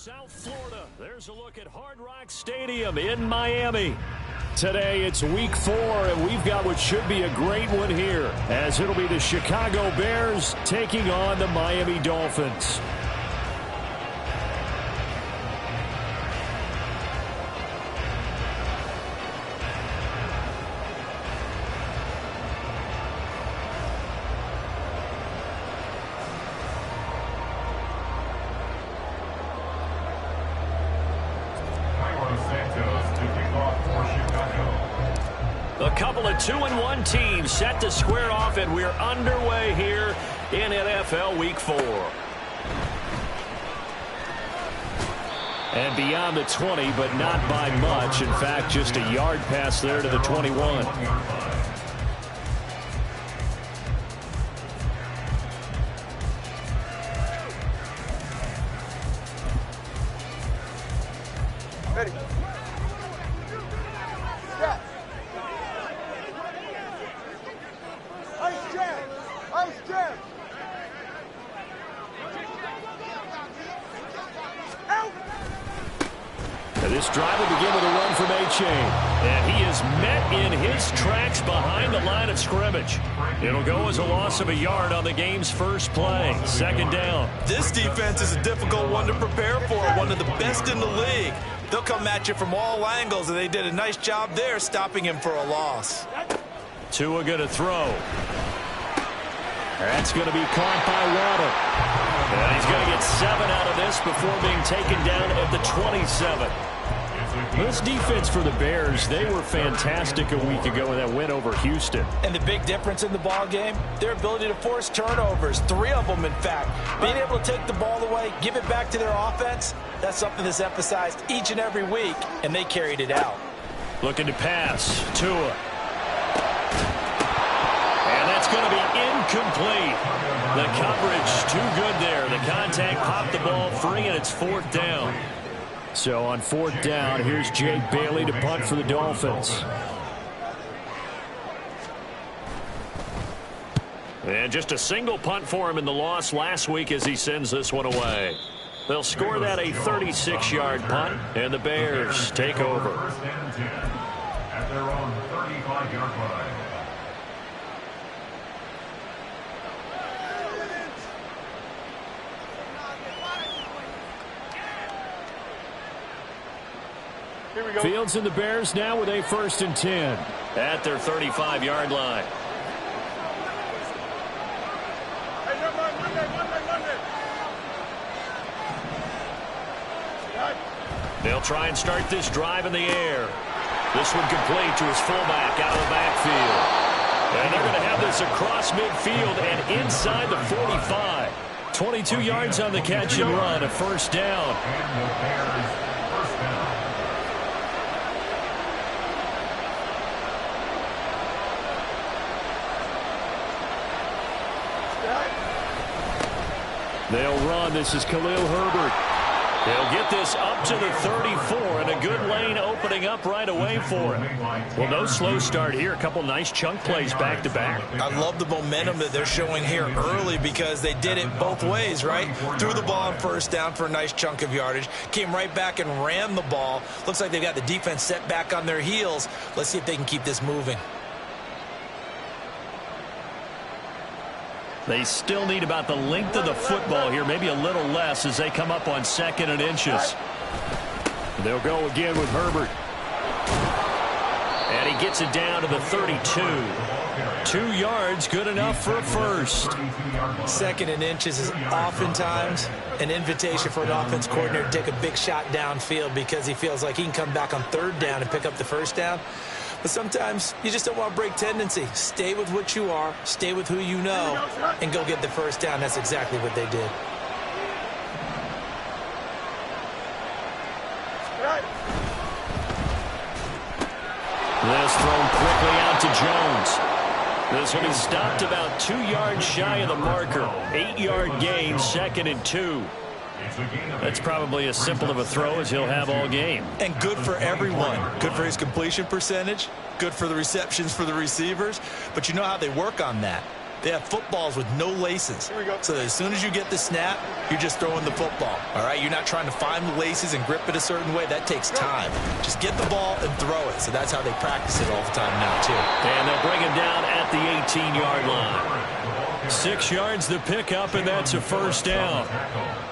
South Florida. There's a look at Hard Rock Stadium in Miami. Today it's week 4, and we've got what should be a great one here, as it'll be the Chicago Bears taking on the Miami Dolphins. A couple of 2-1 teams set to square off, and we're underway here in NFL Week 4. And beyond the 20, but not by much. In fact, just a yard pass there to the 21. Ready. This drive will begin with a run from Achane. And he is met in his tracks behind the line of scrimmage. It'll go as a loss of a yard on the game's first play. Second down. This defense is a difficult one to prepare for, one of the best in the league. They'll come at you from all angles, and they did a nice job there stopping him for a loss. Tua going to throw. That's going to be caught by Waddle. And he's going to get 7 out of this before being taken down at the 27. This defense for the Bears, they were fantastic a week ago in that win over Houston. And the big difference in the ball game, their ability to force turnovers, 3 of them in fact. Being able to take the ball away, give it back to their offense, that's something that's emphasized each and every week, and they carried it out. Looking to pass, Tua. And that's going to be incomplete. The coverage too good there. The contact popped the ball free, and it's 4th down. So on 4th down, here's Jake Bailey to punt for the Dolphins. And just a single punt for him in the loss last week as he sends this one away. They'll score that a 36-yard punt, and the Bears take over. At their own 35-yard line. Fields and the Bears now with a 1st and 10 at their 35-yard line. They'll try and start this drive in the air. This one complete to his fullback out of the backfield. And they're going to have this across midfield and inside the 45. 22 yards on the catch and run, a 1st down. They'll run. This is Khalil Herbert. They'll get this up to the 34, and a good lane opening up right away for him. Well, no slow start here. A couple nice chunk plays back-to-back. I love the momentum that they're showing here early because they did it both ways, right? Threw the ball on 1st down for a nice chunk of yardage. Came right back and ran the ball. Looks like they've got the defense set back on their heels. Let's see if they can keep this moving. They still need about the length of the football here, maybe a little less as they come up on 2nd and inches. They'll go again with Herbert. And he gets it down to the 32. 2 yards, good enough for a 1st. 2nd and inches is oftentimes an invitation for an offense coordinator to take a big shot downfield because he feels like he can come back on 3rd down and pick up the 1st down. But sometimes you just don't want to break tendency. Stay with what you are, stay with who you know, and go get the 1st down. That's exactly what they did. This thrown quickly out to Jones. This will be stopped about 2 yards shy of the marker. 8-yard gain, 2nd and 2. That's probably as simple of a throw as he'll have all game. And good for everyone. Good for his completion percentage. Good for the receptions for the receivers. But you know how they work on that. They have footballs with no laces. So as soon as you get the snap, you're just throwing the football. All right, you're not trying to find the laces and grip it a certain way. That takes time. Just get the ball and throw it. So that's how they practice it all the time now, too. And they'll bring him down at the 18-yard line. 6 yards the pickup, and that's a first down.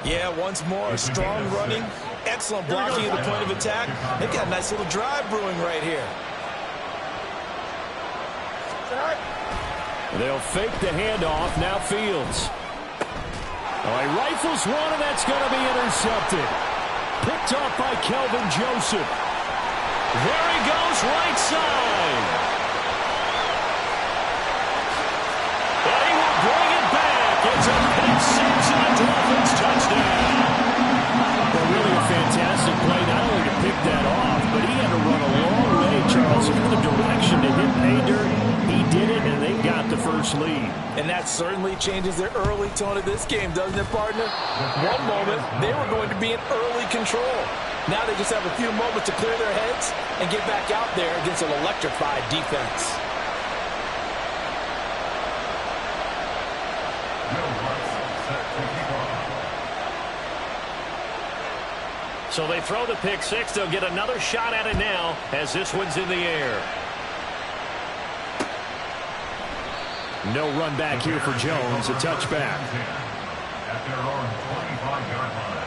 Yeah, once more, strong running, excellent blocking at the point of attack. They've got a nice little drive brewing right here. They'll fake the handoff. Now Fields. Oh, he rifles one, and that's going to be intercepted. Picked off by Kelvin Joseph. There he goes, right side. And he will bring it back. It's a pick six and a Dolphins touchdown. Well, really a fantastic play, not only to pick that off, but he had to run a long way, Charles, in the direction to hit pay dirt. He did it, and they got the first lead. And that certainly changes the early tone of this game, doesn't it, partner? One moment, they were going to be in early control. Now they just have a few moments to clear their heads and get back out there against an electrified defense. So they throw the pick six. They'll get another shot at it now as this one's in the air. No run back here for Jones. A touchback. At their own 25-yard line.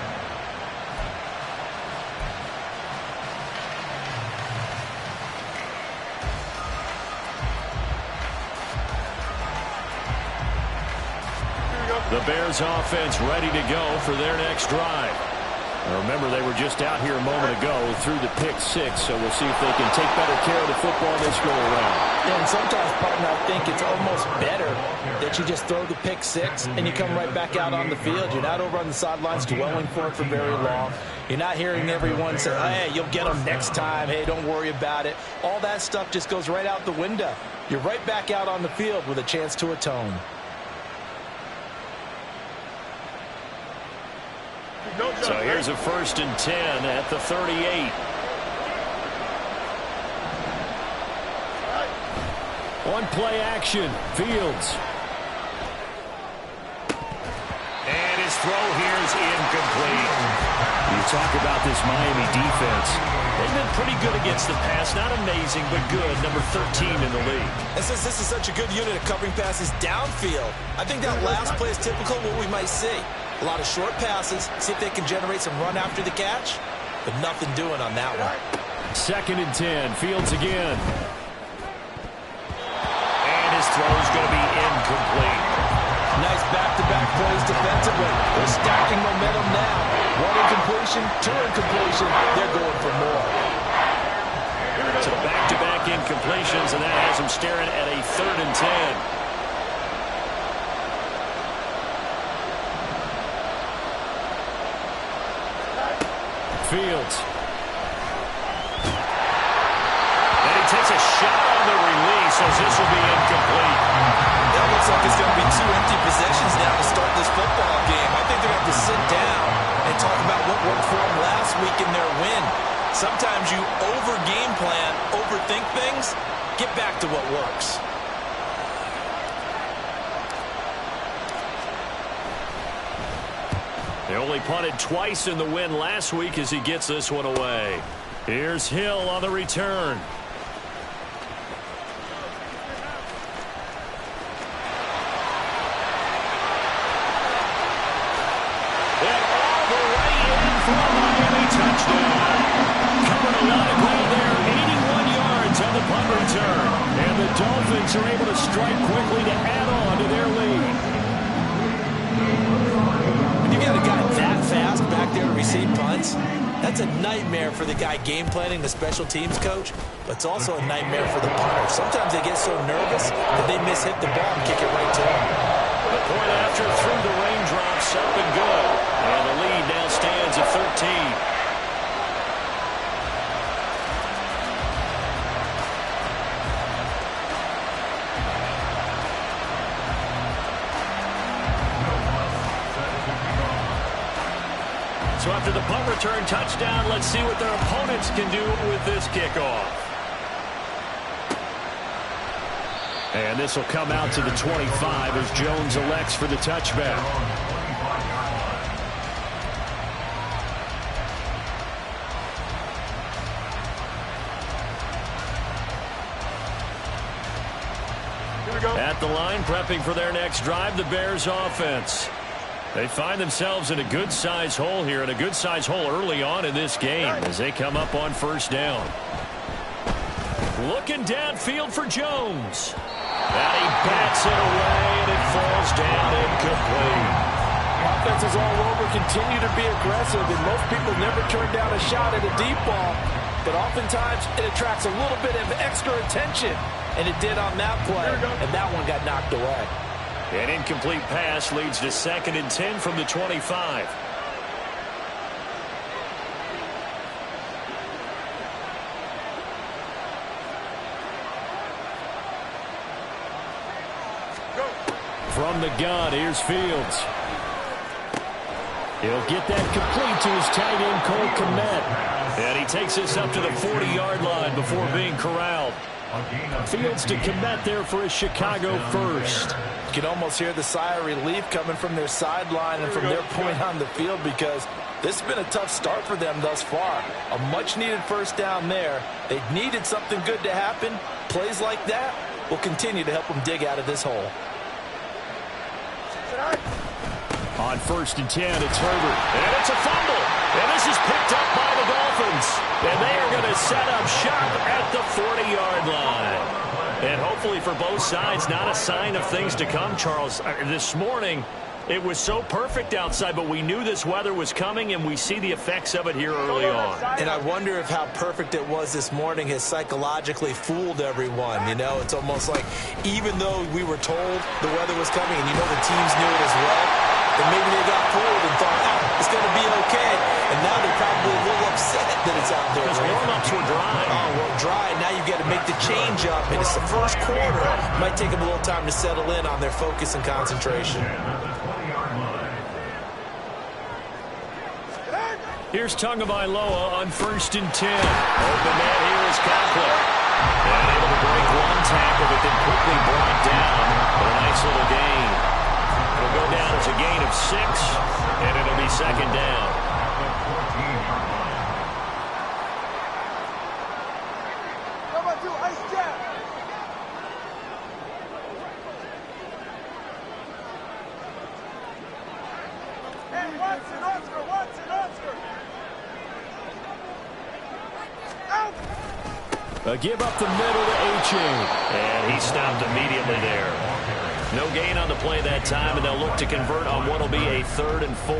The Bears offense ready to go for their next drive. Now remember, they were just out here a moment ago through the pick six, so we'll see if they can take better care of the football this go around. Yeah, and sometimes, partner, I think it's almost better that you just throw the pick six and you come right back out on the field. You're not over on the sidelines dwelling for it for very long. You're not hearing everyone say, hey, you'll get them next time. Hey, don't worry about it. All that stuff just goes right out the window. You're right back out on the field with a chance to atone. So here's a 1st and 10 at the 38. One play action. Fields. And his throw here is incomplete. You talk about this Miami defense. They've been pretty good against the pass. Not amazing, but good. Number 13 in the league. And since this is such a good unit of covering passes downfield, I think that last play is typical of what we might see. A lot of short passes, see if they can generate some run after the catch, but nothing doing on that one. 2nd and 10, Fields again. And his throw is going to be incomplete. Nice back-to-back plays defensively. They're stacking momentum now. One incompletion, two incompletion. They're going for more. So back-to-back incompletions, and that has him staring at a 3rd and 10. Fields. And he takes a shot on the release as this will be incomplete. That looks like it's going to be 2 empty possessions now to start this football game. I think they're going to have to sit down and talk about what worked for them last week in their win. Sometimes you over-game plan, overthink things, get back to what works. They only punted twice in the win last week as he gets this one away. Here's Hill on the return. And all the way in for a Miami touchdown. Covered a lot of ground there, 81 yards on the punt return. And the Dolphins are able to strike quickly to add on to their lead. You got a guy that fast back there to receive punts. That's a nightmare for the guy game planning, the special teams coach, but it's also a nightmare for the punter. Sometimes they get so nervous that they mishit the ball and kick it right to him. The point after through the raindrops, up and good. And the lead now stands at 13. So after the punt return touchdown, let's see what their opponents can do with this kickoff. And this will come out to the 25 as Jones elects for the touchback. At the line, prepping for their next drive, the Bears offense. They find themselves in a good-sized hole here, and a good-sized hole early on in this game as they come up on first down. Looking downfield for Jones. And he bats it away, and it falls down incomplete. Offenses all over continue to be aggressive, and most people never turn down a shot at a deep ball. But oftentimes, it attracts a little bit of extra attention. And it did on that play, and that one got knocked away. An incomplete pass leads to 2nd and 10 from the 25. From the gun, here's Fields. He'll get that complete to his tight end, Cole Kmet. And he takes this up to the 40-yard line before being corralled. Fields to Kmet there for his Chicago first. You can almost hear the sigh of relief coming from their sideline and from their point on the field, because this has been a tough start for them thus far. A much-needed first down there. They needed something good to happen. Plays like that will continue to help them dig out of this hole. On 1st and 10, it's Herbert. And it's a fumble. And this is picked up by the Dolphins. And they are going to set up shop at the 40-yard line. And hopefully for both sides, not a sign of things to come, Charles. This morning, it was so perfect outside, but we knew this weather was coming, and we see the effects of it here early on. And I wonder if how perfect it was this morning has psychologically fooled everyone. You know, it's almost like even though we were told the weather was coming, and you know the teams knew it as well, and maybe they got fooled and thought, it's going to be okay. And now they're probably a little upset that it's out there. Because warm-ups were dry. Oh, well, dry. Now you've got to make the change up, and it's the first quarter. It might take them a little time to settle in on their focus and concentration. Here's Tagovailoa on 1st and 10. Open man here is Conklin. And able to break one tackle, but then quickly brought down for a nice little gain. It'll go down as a gain of 6, and it'll be 2nd down. A give up the middle to Achane. And he stopped immediately there. No gain on the play that time, and they'll look to convert on what will be a 3rd and 4.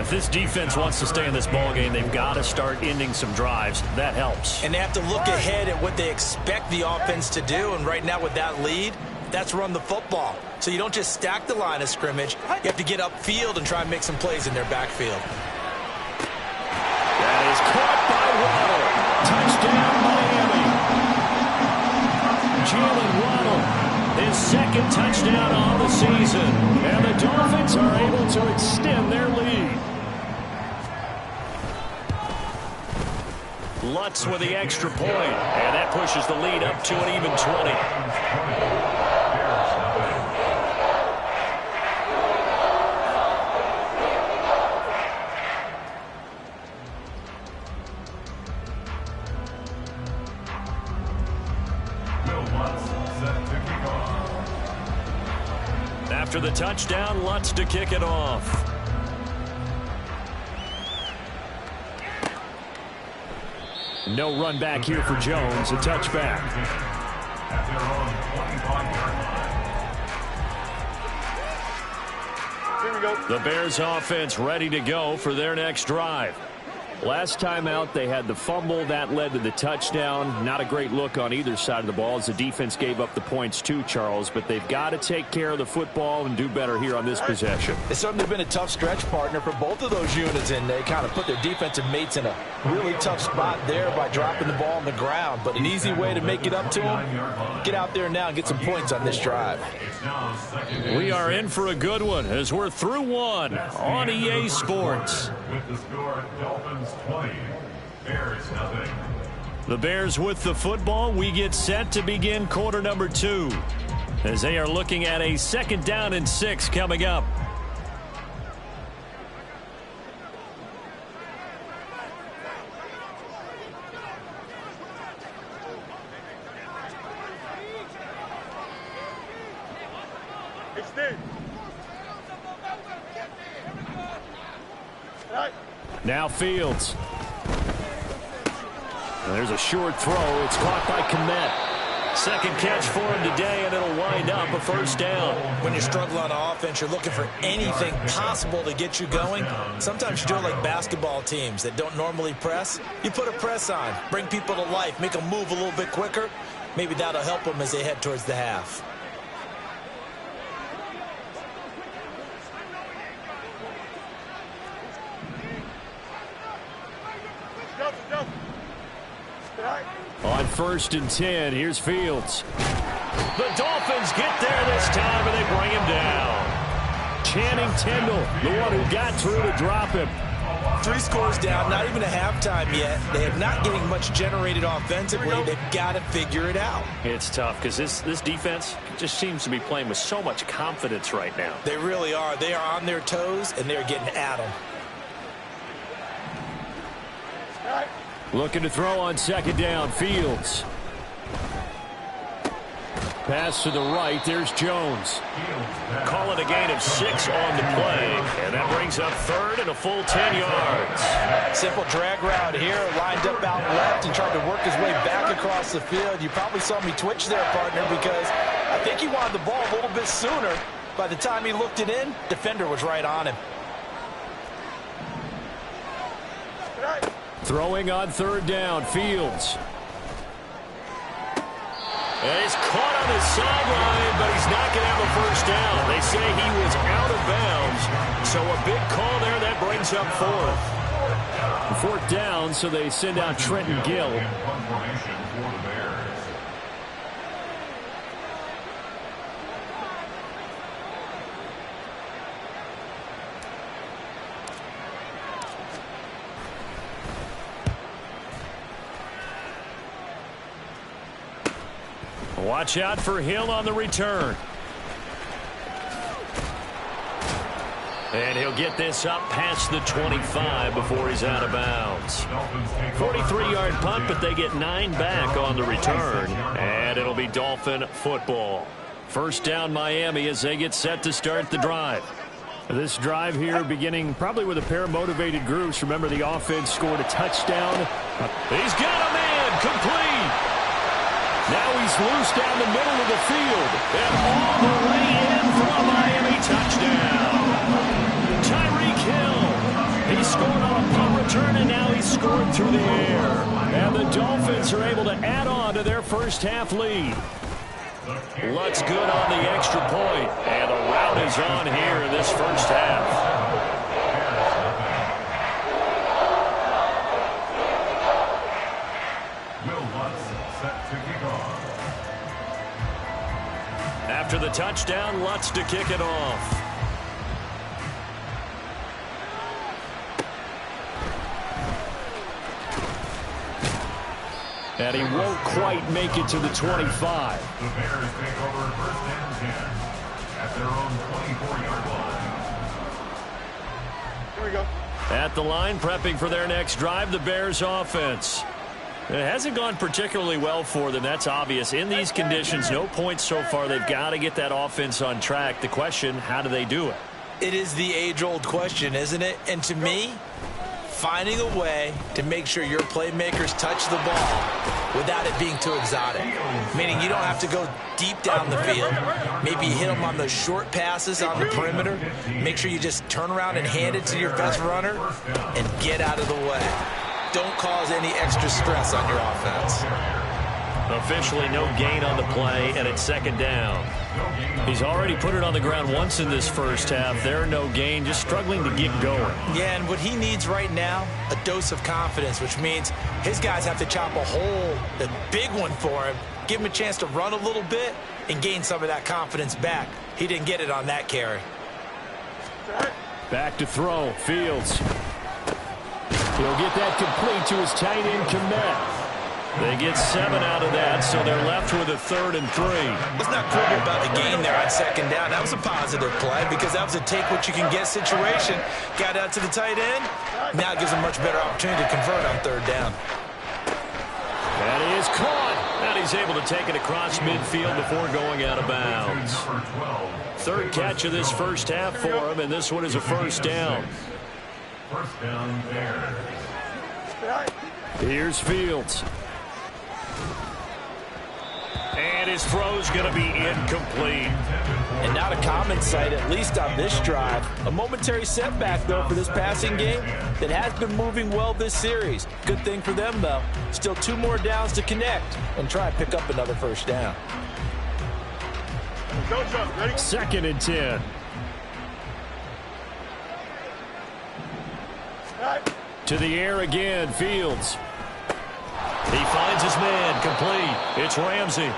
If this defense wants to stay in this ballgame, they've got to start ending some drives. That helps. And they have to look ahead at what they expect the offense to do. And right now with that lead, that's run the football. So you don't just stack the line of scrimmage. You have to get upfield and try and make some plays in their backfield. That is caught by Waddle. Touchdown, Miami. Jalen Waddle, his 2nd touchdown on the season. And the Dolphins are able to extend their lead. Lutz with the extra point. And that pushes the lead up to an even 20. After the touchdown, Lutz to kick it off. No run back here for Jones, a touchback. Here we go. The Bears offense ready to go for their next drive. Last time out, they had the fumble. That led to the touchdown. Not a great look on either side of the ball as the defense gave up the points too, Charles. But they've got to take care of the football and do better here on this possession. It's certainly been a tough stretch, partner, for both of those units, and they kind of put their defensive mates in a really tough spot there by dropping the ball on the ground. But an easy way to make it up to them, get out there now and get some points on this drive. We are in for a good one as we're through one on EA Sports. With the score, Dolphins 20, Bears nothing. The Bears with the football. We get set to begin quarter number 2 as they are looking at a 2nd down and 6 coming up. Now Fields. There's a short throw. It's caught by Kmet. 2nd catch for him today, and it'll wind up a 1st down. When you struggle on offense, you're looking for anything possible to get you going. Sometimes you do it like basketball teams that don't normally press. You put a press on, bring people to life, make them move a little bit quicker. Maybe that'll help them as they head towards the half. On 1st and 10, here's Fields. The Dolphins get there this time, and they bring him down. Channing Tindall, the one who got through to drop him. 3 scores down, not even a halftime yet. They are not getting much generated offensively. They've got to figure it out. It's tough because this defense just seems to be playing with so much confidence right now. They really are. They are on their toes, and they're getting at them. Looking to throw on 2nd down, Fields. Pass to the right, there's Jones. Calling a gain of 6 on the play, and that brings up 3rd and a full 10 yards. Simple drag route here, lined up out left and tried to work his way back across the field. You probably saw me twitch there, partner, because I think he wanted the ball a little bit sooner. By the time he looked it in, defender was right on him. Throwing on 3rd down, Fields. And he's caught on his sideline, but he's not going to have a 1st down. They say he was out of bounds, so a big call there that brings up 4th. 4th down, so they send out Trenton Gill. Watch out for Hill on the return. And he'll get this up past the 25 before he's out of bounds. 43-yard punt, but they get 9 back on the return. And it'll be Dolphin football. 1st down Miami as they get set to start the drive. This drive here beginning probably with a pair of motivated groups. Remember, the offense scored a touchdown. He's got a man complete. Now he's loose down the middle of the field. And all the way in for a Miami touchdown. Tyreek Hill. He scored on a punt return, and now he's scored through the air. And the Dolphins are able to add on to their 1st half lead. Lutz good on the extra point. And the route is on here in this 1st half. After the touchdown, Lutz to kick it off. And he won't quite make it to the 25. The Bears take over 1st and 10 at their own 24-yard line. Here we go. At the line, prepping for their next drive, the Bears offense. It hasn't gone particularly well for them. That's obvious. In these conditions, no points so far. They've got to get that offense on track. The question, how do they do it? It is the age-old question, isn't it? And to me, finding a way to make sure your playmakers touch the ball without it being too exotic. Meaning you don't have to go deep down the field. Maybe hit them on those short passes on the perimeter. Make sure you just turn around and hand it to your best runner and get out of the way. Don't cause any extra stress on your offense. Officially no gain on the play, and it's 2nd down. He's already put it on the ground once in this 1st half. There, no gain, just struggling to get going. Yeah, and what he needs right now, a dose of confidence, which means his guys have to chop a hole, a big one for him, give him a chance to run a little bit and gain some of that confidence back. He didn't get it on that carry. Back to throw, Fields. He'll get that complete to his tight end, Kmet. They get 7 out of that, so they're left with a 3rd and 3. Let's not quibble about the gain there on 2nd down. That was a positive play because that was a take-what-you-can-get situation. Got out to the tight end. Now it gives them a much better opportunity to convert on 3rd down. And he is caught. And he's able to take it across midfield before going out of bounds. 3rd catch of this first half for him, and this one is a 1st down. 1st down there. Here's Fields. And his throw's going to be incomplete. And not a common sight, at least on this drive. A momentary setback, though, for this passing game that has been moving well this series. Good thing for them, though. Still 2 more downs to connect and try and pick up another 1st down. 2nd and 10. To the air again, Fields. He finds his man, complete. It's Ramsey.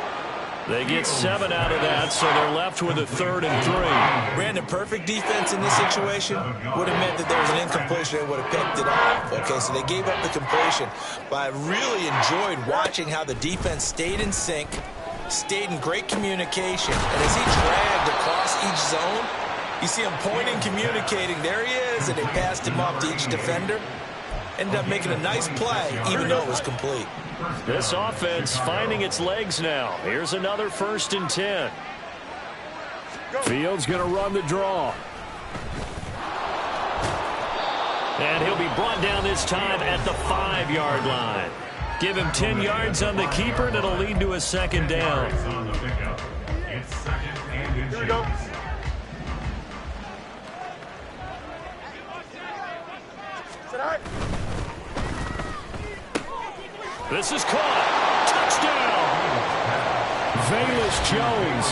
They get 7 out of that, so they're left with a 3rd and 3. Brandon, perfect defense in this situation would have meant that there was an incompletion. They would have picked it off. Okay, so they gave up the completion. But I really enjoyed watching how the defense stayed in sync, stayed in great communication. And as he dragged across each zone, you see him pointing, communicating. There he is, and they passed him off to each defender. Ended up making a nice play, even though it was complete. This offense finding its legs now. Here's another 1st and 10. Fields going to run the draw. And he'll be brought down this time at the 5-yard line. Give him 10 yards on the keeper, and it'll lead to a 2nd down. It's 2nd and inches. This is caught. Touchdown. Velus Jones.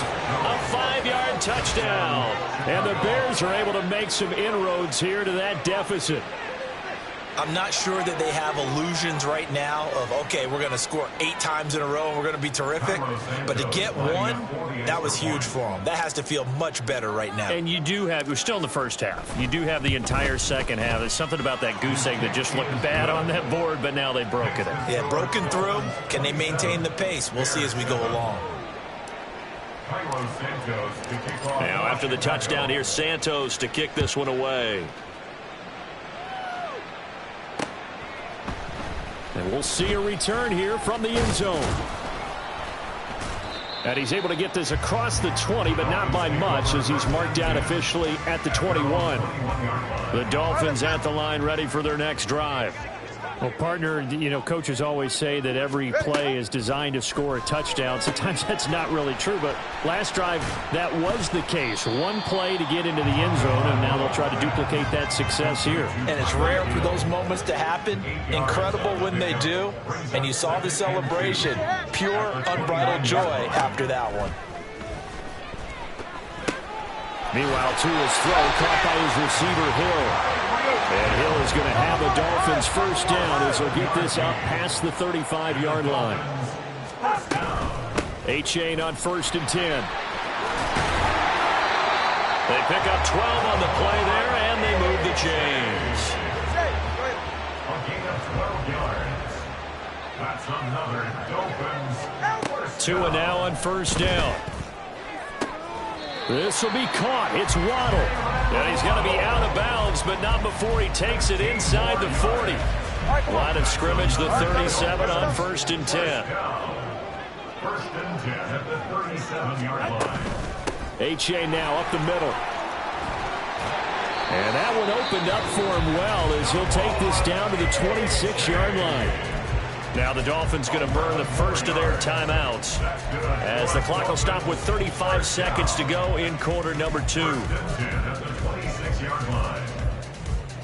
A 5-yard touchdown. And the Bears are able to make some inroads here to that deficit. I'm not sure that they have illusions right now of, okay, we're going to score 8 times in a row and we're going to be terrific. But to get 1, that was huge for them. That has to feel much better right now. And you do have, we're still in the first half. You do have the entire second half. There's something about that goose egg that just looked bad on that board, but now they've broken it. Yeah, broken through. Can they maintain the pace? We'll see as we go along. Now after the touchdown, here's Santos to kick this one away. And we'll see a return here from the end zone. And he's able to get this across the 20, but not by much, as he's marked down officially at the 21. The Dolphins at the line, ready for their next drive. Well, partner, you know, coaches always say that every play is designed to score a touchdown. Sometimes that's not really true, but last drive, that was the case. 1 play to get into the end zone, and now they'll try to duplicate that success here. And it's rare for those moments to happen. Incredible when they do. And you saw the celebration. Pure, unbridled joy after that one. Meanwhile, Tua's throw caught by his receiver, Hill. And Hill is going to have the Dolphins' 1st down as he'll get this out past the 35-yard line. A-Chain on 1st and 10. They pick up 12 on the play there, and they move the chains. A gain of 12 yards. That's another Dolphins. Tua now on 1st down. This will be caught. It's Waddle. And he's going to be out of bounds, but not before he takes it inside the 40. Line of scrimmage, the 37 on 1st and 10. 1st and 10 at the 37-yard line. H.A. now up the middle. And that one opened up for him well as he'll take this down to the 26-yard line. Now the Dolphins going to burn the first of their timeouts as the clock will stop with 35 seconds to go in quarter number 2.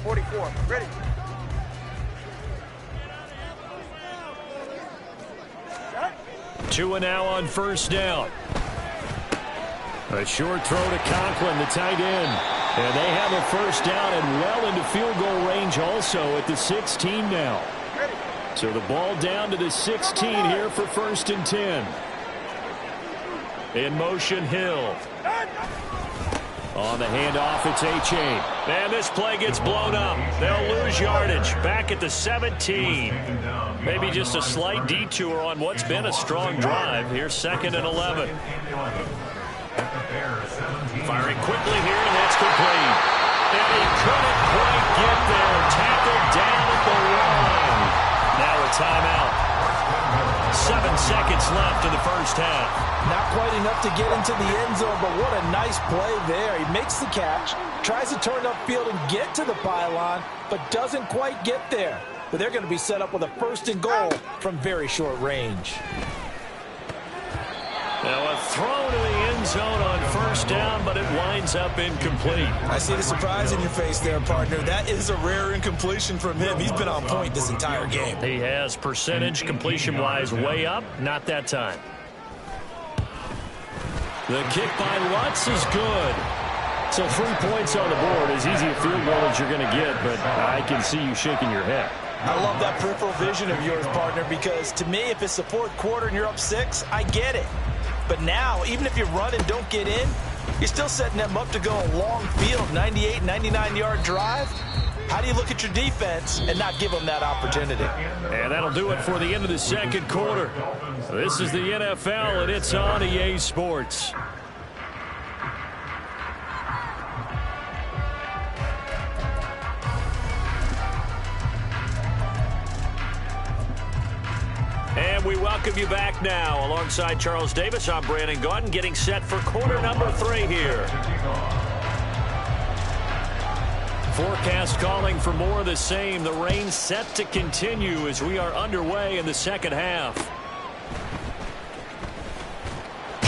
44, ready. Tua now on 1st down. A short throw to Conklin, the tight end. And they have a 1st down and well into field goal range also at the 16 now. So the ball down to the 16 here for 1st and 10. In motion, Hill. On the handoff, it's A-Chain. And this play gets blown up. They'll lose yardage. Back at the 17. Maybe just a slight detour on what's been a strong drive. Here's 2nd and 11. Firing quickly here, and that's complete. And he couldn't quite get there. Tackled down at the line. Now a timeout. 7 seconds left in the first half. Not quite enough to get into the end zone, but what a nice play there. He makes the catch, tries to turn upfield and get to the pylon, but doesn't quite get there. But they're going to be set up with a 1st and goal from very short range. Now a throw to the end zone on 1st down, but it winds up incomplete. I see the surprise in your face there, partner. That is a rare incompletion from him. He's been on point this entire game. He has percentage completion-wise way up. Not that time. The kick by Lutz is good. So 3 points on the board, as easy a field goal as you're going to get, but I can see you shaking your head. I love that peripheral vision of yours, partner, because to me, if it's the 4th quarter and you're up 6, I get it. But now, even if you run and don't get in, you're still setting them up to go a long field, 98, 99-yard drive. How do you look at your defense and not give them that opportunity? And that'll do it for the end of the 2nd quarter. This is the NFL, and it's on EA Sports. And we welcome you back now. Alongside Charles Davis, I'm Brandon Gaudin, getting set for quarter number 3 here. Forecast calling for more of the same. The rain set to continue as we are underway in the 2nd half.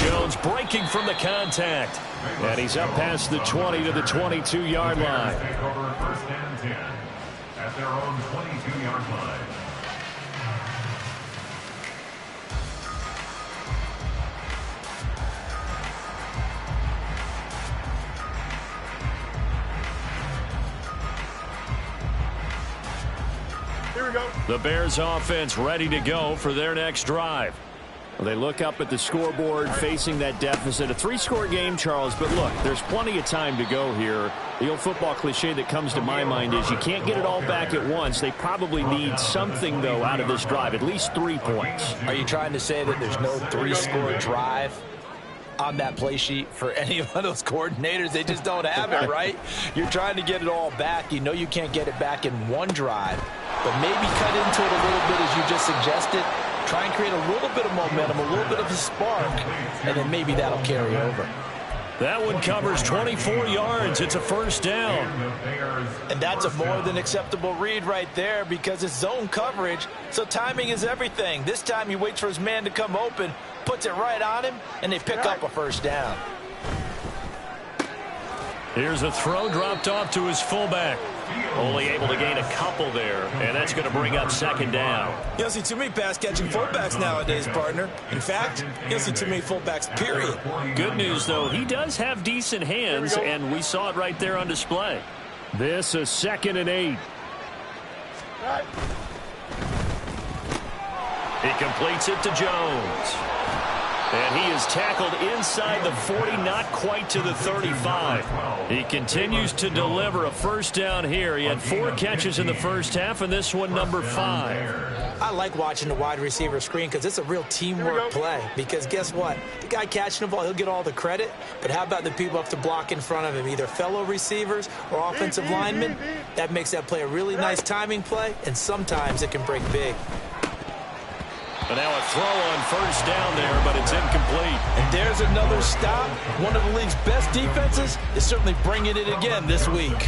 Jones breaking from the contact. And he's up past the 20 to the 22-yard line. Take over 1st and 10 at their own 22-yard line. The Bears offense ready to go for their next drive. Well, they look up at the scoreboard facing that deficit. A 3-score game, Charles, but look, there's plenty of time to go here. The old football cliche that comes to my mind is you can't get it all back at once. They probably need something, though, out of this drive, at least 3 points. Are you trying to say that there's no 3-score drive on that play sheet for any of those coordinators? They just don't have it, right? You're trying to get it all back. You know you can't get it back in one drive, but maybe cut into it a little bit as you just suggested. Try and create a little bit of momentum, a little bit of a spark, and then maybe that'll carry over. That one covers 24 yards. It's a 1st down. And that's a more than acceptable read right there because it's zone coverage, so timing is everything. This time he waits for his man to come open, puts it right on him, and they pick up a 1st down. Here's a throw dropped off to his fullback. Only able to gain a couple there, and that's going to bring up 2nd down. You don't see too many pass-catching fullbacks nowadays, partner. In fact, you don't see too many fullbacks, period. Good news, though, he does have decent hands, and we saw it right there on display. This is 2nd and 8. He completes it to Jones. And he is tackled inside the 40, not quite to the 35. He continues to deliver a 1st down here. He had 4 catches in the 1st half, and this one number 5. I like watching the wide receiver screen because it's a real teamwork play. Because guess what? The guy catching the ball, he'll get all the credit. But how about the people up to block in front of him, either fellow receivers or offensive linemen? That makes that play a really nice timing play, and sometimes it can break big. And now a throw on 1st down there, but it's incomplete. And there's another stop. One of the league's best defenses is certainly bringing it again this week.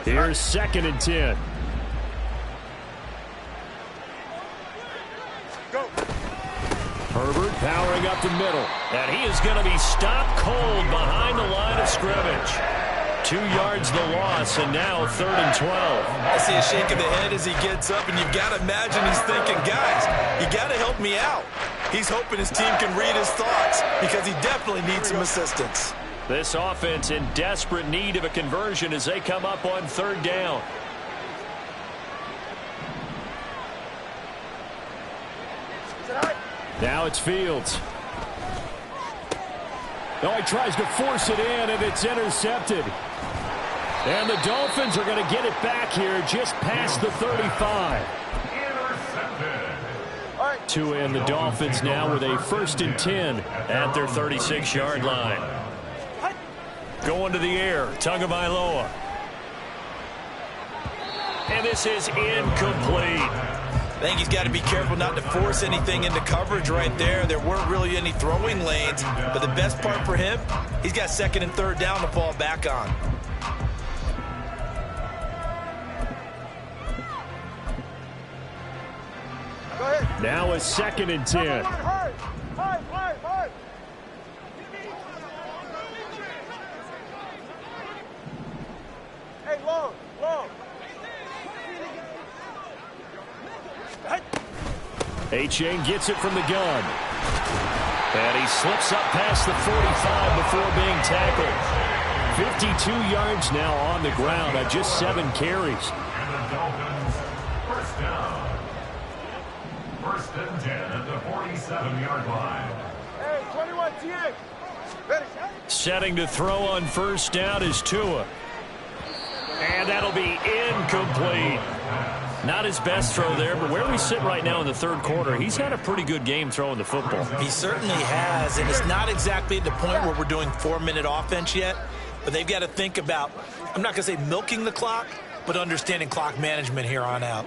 Here's 2nd and 10. Herbert powering up the middle. And he is going to be stopped cold behind the line of scrimmage. 2 yards the loss, and now 3rd and 12. I see a shake of the head as he gets up, and you've got to imagine he's thinking, guys, you got to help me out. He's hoping his team can read his thoughts because he definitely needs some assistance. This offense in desperate need of a conversion as they come up on third down. Now it's Fields. Oh, he tries to force it in, and it's intercepted. And the Dolphins are going to get it back here just past the 35. Tua and the Dolphins now with a 1st and 10 at their 36-yard line. Going to the air, Tagovailoa. And this is incomplete. I think he's got to be careful not to force anything into coverage right there. There weren't really any throwing lanes, but the best part for him, he's got 2nd and 3rd down to fall back on. Now a 2nd and 10. Hey, long. Achane gets it from the gun. And he slips up past the 45 before being tackled. 52 yards now on the ground on just 7 carries. And the Dolphins, 1st down. 1st and 10 at the 47-yard line. Hey, 21 TX. Ready. Setting to throw on 1st down is Tua. And that'll be incomplete. Not his best throw there, but where we sit right now in the 3rd quarter, he's had a pretty good game throwing the football. He certainly has, and it's not exactly at the point where we're doing 4-minute offense yet, but they've got to think about, I'm not going to say milking the clock, but understanding clock management here on out.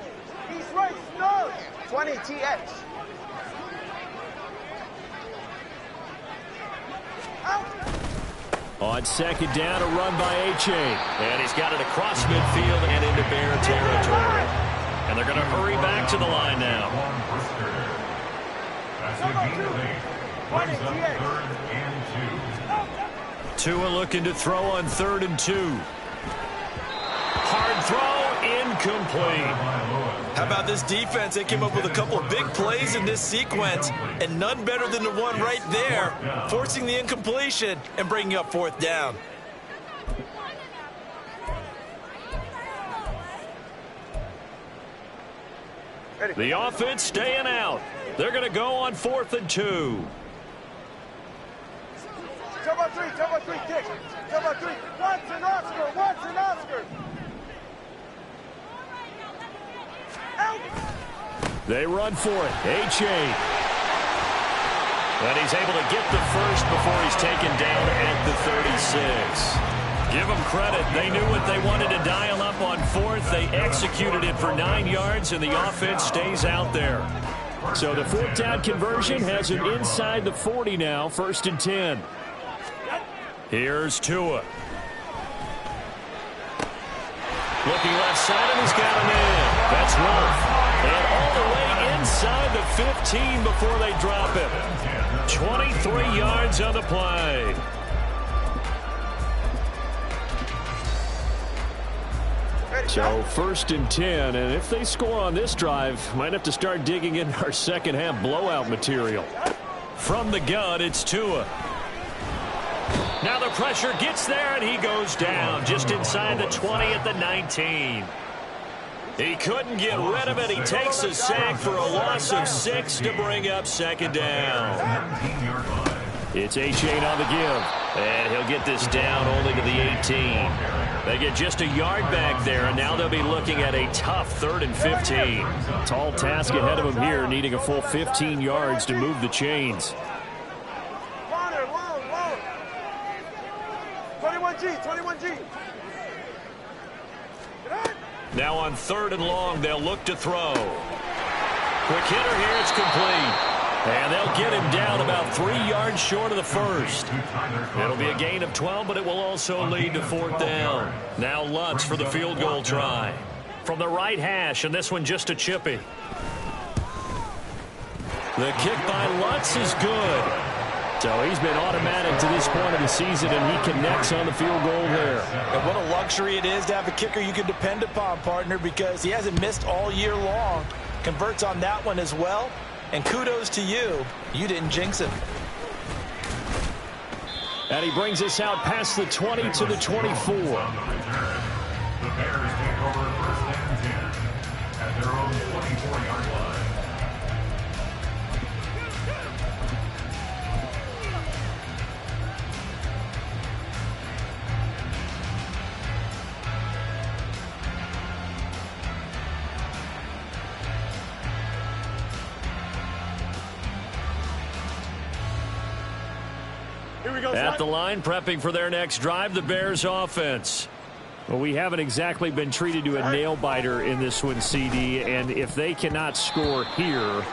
He's right, no. 20 TX. On 2nd down, a run by Achane. And he's got it across midfield and into Bear territory. And they're going to hurry back to the line now. Tua looking to throw on 3rd and 2. Hard throw, incomplete. How about this defense? They came up with a couple of big plays in this sequence, and none better than the one right there, forcing the incompletion and bringing up 4th down. The offense staying out. They're going to go on 4th and 2. Jump on 3, kick. Jump on 3. Once an Oscar. Out. They run for it. Achane. And he's able to get the first before he's taken down at the 36. Give them credit. They knew what they wanted to dial up on 4th. They executed it for 9 yards, and the offense stays out there. So the 4th down conversion has it inside the 40 now, 1st and 10. Here's Tua. Looking left side, and he's got him in. That's Wolf. And all the way inside the 15 before they drop him. 23 yards on the play. So 1st and 10, and if they score on this drive, might have to start digging in our 2nd half blowout material. From the gun, it's Tua. Now the pressure gets there, and he goes down just inside the 20 at the 19. He couldn't get rid of it. He takes a sack for a loss of 6 to bring up 2nd down. It's Achane on the give, and he'll get this down only to the 18. They get just a yard back there, and now they'll be looking at a tough 3rd and 15. Tall task ahead of them here, needing a full 15 yards to move the chains. 21G. Now on 3rd and long, they'll look to throw. Quick hitter here, it's complete. And they'll get him down about 3 yards short of the first. It'll be a gain of 12, but it will also lead to 4th down. Now Lutz for the field goal try. From the right hash, and this one just a chippy. The kick by Lutz is good. So he's been automatic to this point of the season, and he connects on the field goal there. And what a luxury it is to have a kicker you can depend upon, partner, because he hasn't missed all year long. Converts on that one as well. And kudos to you. You didn't jinx him. And he brings us out past the 20 to the 24. On the return, the Bears take over 1st and 10 at their own 24-yard line. At the line, prepping for their next drive, the Bears offense. Well, we haven't exactly been treated to a nail-biter in this one, CD, and if they cannot score here,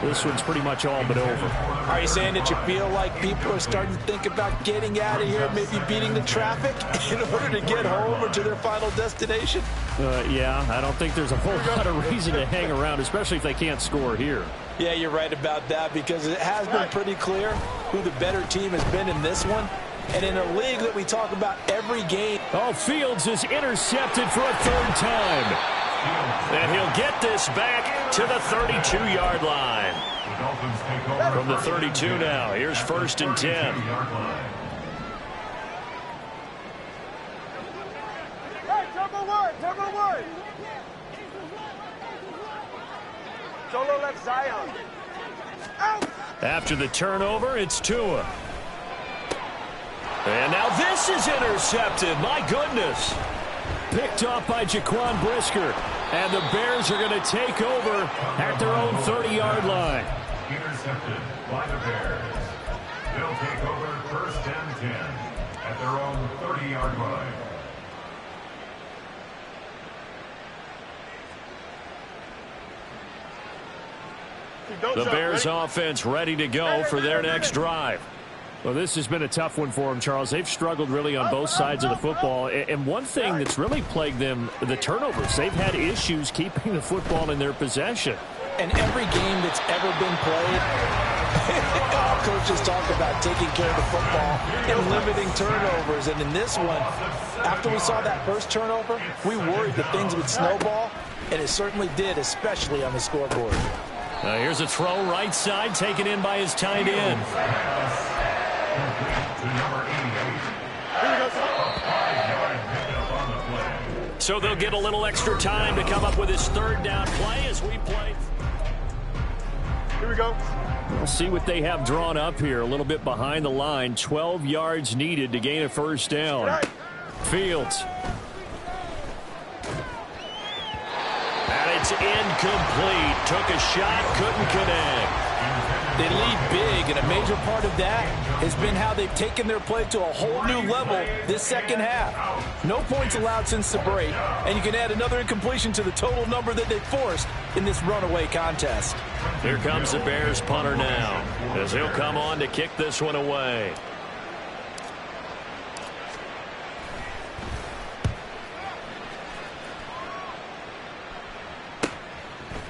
this one's pretty much all but over. Are you saying that you feel like people are starting to think about getting out of here, maybe beating the traffic in order to get home or to their final destination? Yeah, I don't think there's a whole lot of reason to hang around, especially if they can't score here. Yeah, you're right about that, because it has been pretty clear who the better team has been in this one. And in a league that we talk about every game. Oh, Fields is intercepted for a third time. And he'll get this back to the 32-yard line. From the 32 now, here's 1st and 10. Hey, number one. Solo left Zion. Out. After the turnover, it's Tua. And now this is intercepted. My goodness. Picked off by Jaquan Brisker. And the Bears are going to take over at their own 30-yard line. Intercepted by the Bears. They'll take over 1st and 10 at their own 30-yard line. The Bears offense ready to go for their next drive. Well, this has been a tough one for them, Charles. They've struggled really on both sides of the football. And one thing that's really plagued them, the turnovers. They've had issues keeping the football in their possession. And every game that's ever been played, all coaches talk about taking care of the football and limiting turnovers. And in this one, after we saw that first turnover, we worried that things would snowball, and it certainly did, especially on the scoreboard. Here's a throw right side, taken in by his tight end. So they'll get a little extra time to come up with his third down play as we play. Here we go. We'll see what they have drawn up here. A little bit behind the line. 12 yards needed to gain a first down. Fields. And it's incomplete. Took a shot, couldn't connect. They lead big, and a major part of that has been how they've taken their play to a whole new level this second half. No points allowed since the break, and you can add another incompletion to the total number that they forced in this runaway contest. Here comes the Bears punter now, as he'll come on to kick this one away.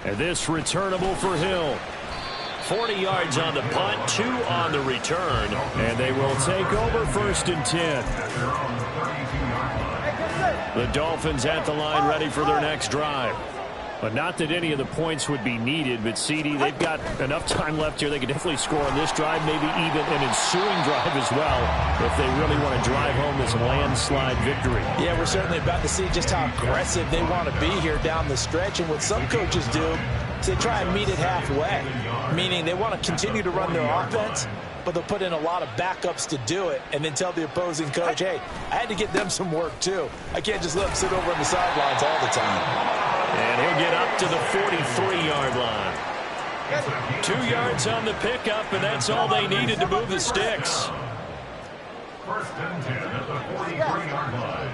And this returnable for Hill. 40 yards on the punt, 2 on the return, and they will take over 1st and 10. The Dolphins at the line ready for their next drive. But not that any of the points would be needed, but CD, they've got enough time left here. They could definitely score on this drive, maybe even an ensuing drive as well, if they really want to drive home this landslide victory. Yeah, we're certainly about to see just how aggressive they want to be here down the stretch. And what some coaches do is they try and meet it halfway, meaning they want to continue to run their offense, but they'll put in a lot of backups to do it and then tell the opposing coach, hey, I had to get them some work too. I can't just let them sit over on the sidelines all the time. And he'll get up to the 43-yard line. 2 yards on the pickup, and that's all they needed to move the sticks. 1st and 10 at the 43-yard line.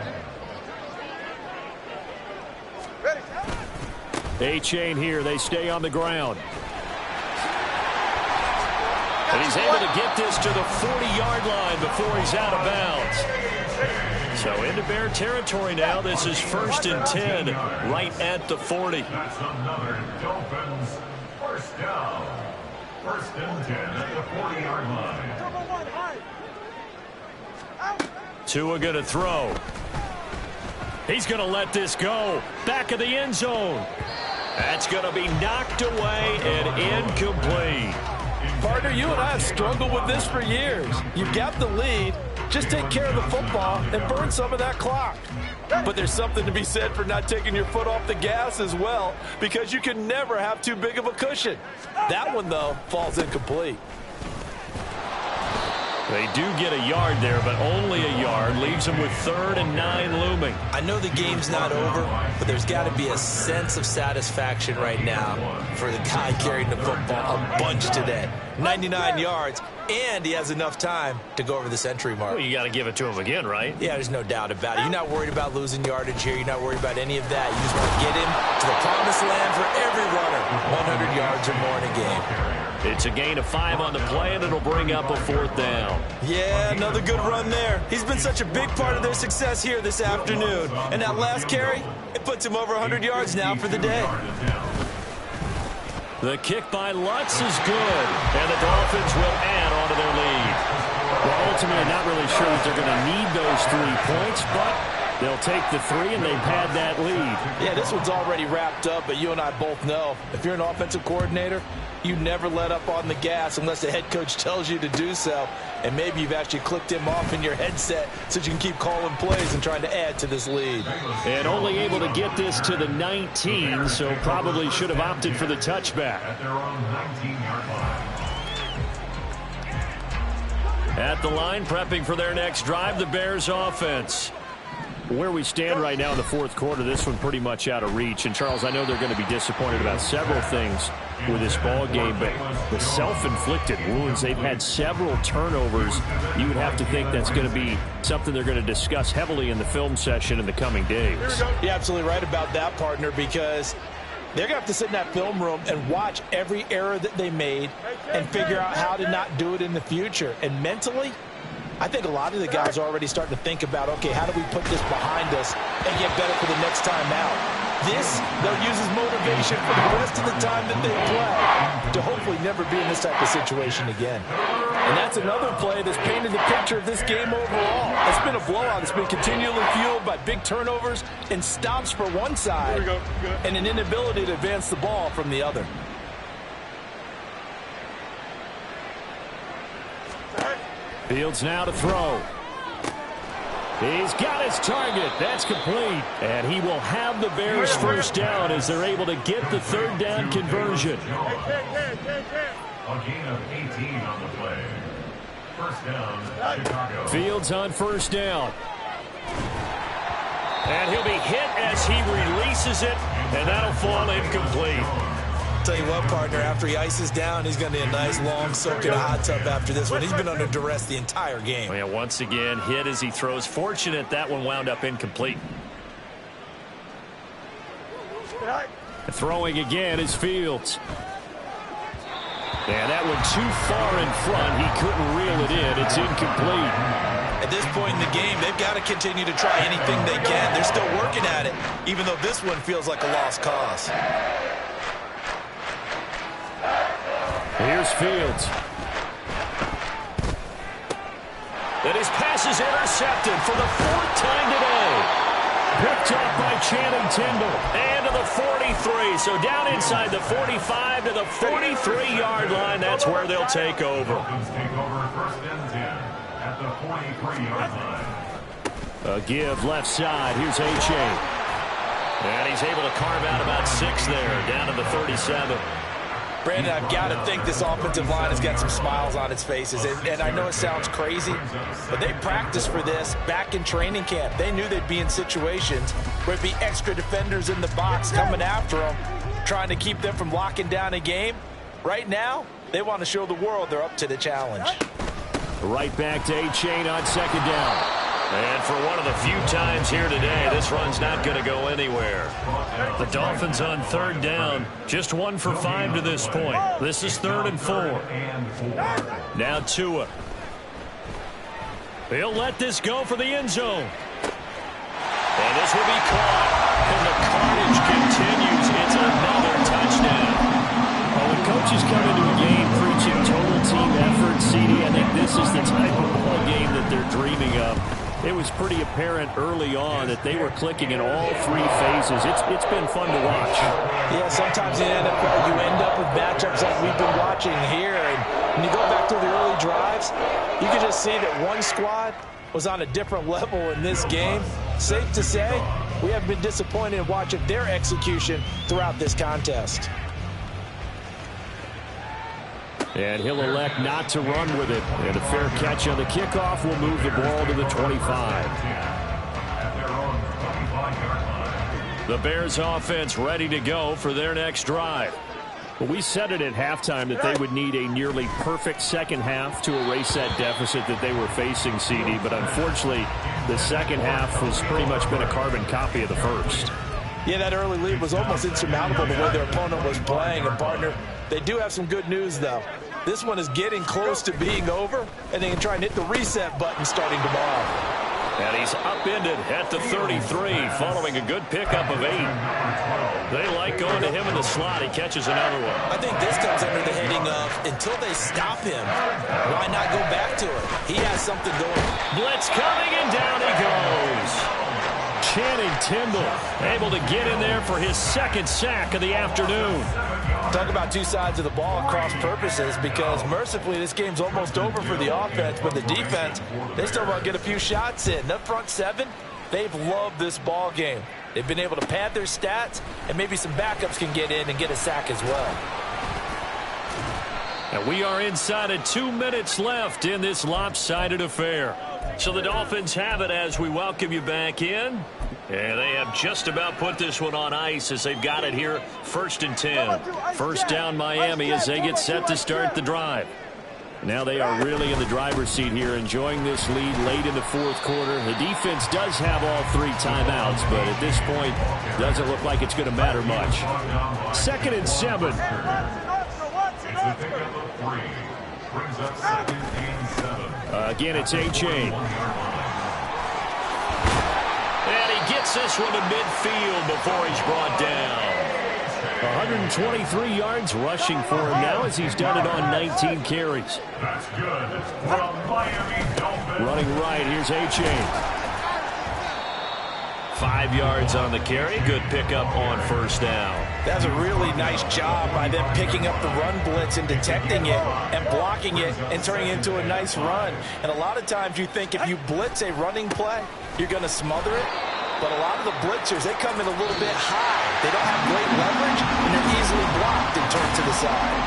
A-chain here. They stay on the ground. And he's able to get this to the 40-yard line before he's out of bounds. So into Bear territory now. This is 1st and 10 right at the 40. That's another Dolphins first down. 1st and 10 at the 40-yard line. Tua going to throw. He's going to let this go. Back of the end zone. That's going to be knocked away and incomplete. Partner, you and I have struggled with this for years. You've got the lead. Just take care of the football and burn some of that clock. But there's something to be said for not taking your foot off the gas as well, because you can never have too big of a cushion. That one, though, falls incomplete. They do get a yard there, but only a yard. Leaves them with 3rd and 9 looming. I know the game's not over, but there's got to be a sense of satisfaction right now for the guy carrying the football a bunch today. 99 yards, and he has enough time to go over the century mark. Well, you got to give it to him again, right? Yeah, there's no doubt about it. You're not worried about losing yardage here. You're not worried about any of that. You just want to get him to the promised land for every runner. 100 yards or more in a game. It's a gain of 5 on the play, and it'll bring up a 4th down. Yeah, another good run there. He's been such a big part of their success here this afternoon. And that last carry, it puts him over 100 yards now for the day. The kick by Lutz is good, and the Dolphins will add on to their lead. Well, ultimately, not really sure that they're going to need those 3 points, but they'll take the 3, and they've had that lead. Yeah, this one's already wrapped up, but you and I both know if you're an offensive coordinator, you never let up on the gas unless the head coach tells you to do so. And maybe you've actually clicked him off in your headset so you can keep calling plays and trying to add to this lead. And only able to get this to the 19, so probably should have opted for the touchback. At their own 19-yard line. At the line, prepping for their next drive, the Bears offense. Where we stand right now in the 4th quarter, this one pretty much out of reach. And, Charles, I know they're going to be disappointed about several things with this ball game, but the self-inflicted wounds, they've had several turnovers. You would have to think that's going to be something they're going to discuss heavily in the film session in the coming days. You're absolutely right about that, partner, because they're going to have to sit in that film room and watch every error that they made and figure out how to not do it in the future. And mentally, I think a lot of the guys are already starting to think about, okay, how do we put this behind us and get better for the next time out? This, they'll use as motivation for the rest of the time that they play to hopefully never be in this type of situation again. And that's another play that's painted the picture of this game overall. It's been a blowout. It's been continually fueled by big turnovers and stops for one side and an inability to advance the ball from the other. Fields now to throw. He's got his target. That's complete. And he will have the Bears first down as they're able to get the 3rd down conversion. A gain of 18 on the play. First down, Chicago. Fields on first down. And he'll be hit as he releases it, and that'll fall incomplete. Tell you what, partner, after he ices down, he's going to need a nice long soak in a hot tub after this one. He's been under duress the entire game. Well, yeah, once again, hit as he throws. Fortunate that one wound up incomplete. Throwing again is Fields. And that one too far in front. He couldn't reel it in. It's incomplete. At this point in the game, they've got to continue to try anything they can. They're still working at it, even though this one feels like a lost cause. Here's Fields. And his pass is intercepted for the 4th time today. Picked up by Channing Tindall. And to the 43. So down inside the 45 to the 43-yard line. That's where they'll take over. Dolphins take over first and 10 at the 43-yard line. A give left side. Here's H.A. And he's able to carve out about 6 there. Down to the 37. Brandon, I've got to think this offensive line has got some smiles on its faces. And I know it sounds crazy, but they practiced for this back in training camp. They knew they'd be in situations where it'd be extra defenders in the box coming after them, trying to keep them from locking down a game. Right now, they want to show the world they're up to the challenge. Right back to A-Chain on 2nd down. And for one of the few times here today, this run's not going to go anywhere. The Dolphins on 3rd down, just 1 for 5 to this point. This is 3rd and 4. Now Tua. He'll let this go for the end zone. And this will be caught. And the carnage continues. It's another touchdown. Well, when coaches come into a game preaching total team effort, CD, I think this is the type of ball game that they're dreaming of. It was pretty apparent early on that they were clicking in all three phases. It's been fun to watch. Yeah, sometimes in the NFL you end up with matchups like we've been watching here. And when you go back to the early drives, you can just see that one squad was on a different level in this game. Safe to say, we have been disappointed in watching their execution throughout this contest. And he'll elect not to run with it. And a fair catch on the kickoff will move the ball to the 25. The Bears offense ready to go for their next drive. Well, we said it at halftime that they would need a nearly perfect second half to erase that deficit that they were facing, CD. But unfortunately, the second half has pretty much been a carbon copy of the first. Yeah, that early lead was almost insurmountable the way their opponent was playing. And, partner, they do have some good news, though. This one is getting close to being over, and they can try and hit the reset button starting tomorrow. And he's upended at the 33 following a good pickup of 8. They like going to him in the slot. He catches another one. I think this comes under the heading of until they stop him, why not go back to it? He has something going. Blitz coming, and down he goes. Channing Tindall able to get in there for his second sack of the afternoon. Talk about two sides of the ball at cross purposes, because mercifully this game's almost over for the offense, but the defense, they still want to get a few shots in. The front seven, they've loved this ball game. They've been able to pad their stats, and maybe some backups can get in and get a sack as well. And we are inside of 2 minutes left in this lopsided affair. So the Dolphins have it as we welcome you back in. And they have just about put this one on ice as they've got it here. 1st and 10. First down Miami as they get set to start the drive. Now they are really in the driver's seat here, enjoying this lead late in the fourth quarter. The defense does have all 3 timeouts, but at this point, doesn't look like it's going to matter much. 2nd and 7. Again, it's A-Chain. And he gets this one to midfield before he's brought down. 123 yards rushing for him now as he's done it on 19 carries. That's good. From Miami Dolphins. Running right, here's A-Chain. 5 yards on the carry. Good pickup on first down. That's a really nice job by them picking up the run blitz and detecting it and blocking it and turning it into a nice run. And a lot of times you think if you blitz a running play, you're going to smother it. But a lot of the blitzers, they come in a little bit high. They don't have great leverage, and they're easily blocked and turned to the side.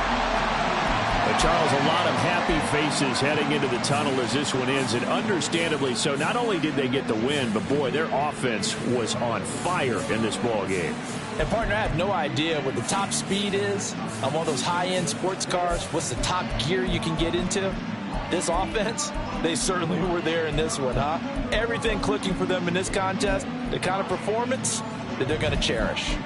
But Charles, a lot of happy faces heading into the tunnel as this one ends, and understandably so. Not only did they get the win, but boy, their offense was on fire in this ball game. And partner, I have no idea what the top speed is on one of those high-end sports cars. What's the top gear you can get into? This offense, they certainly were there in this one, huh? Everything clicking for them in this contest, the kind of performance that they're going to cherish.